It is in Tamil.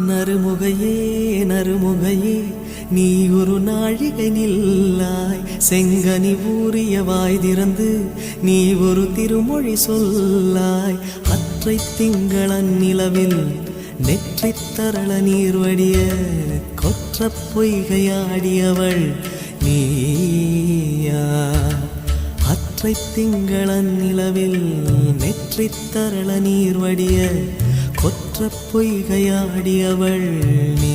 நறுமுகையே நறுமுகையே நீ ஒரு நாழிகை நில்லாய், செங்கனி ஊறிய வாய் திறந்து நீ ஒரு திருமொழி சொல்லாய். அற்றை திங்களன் நிலவில் நெற்றித் தரள நீர் வடிய கொற்ற பொய்கையாடியவள் நீயா. அற்றை திங்களன் நிலவில் நெற்றித் தரள நீர் வடிய கொற்ற பொய்கையாடியவள் நீ.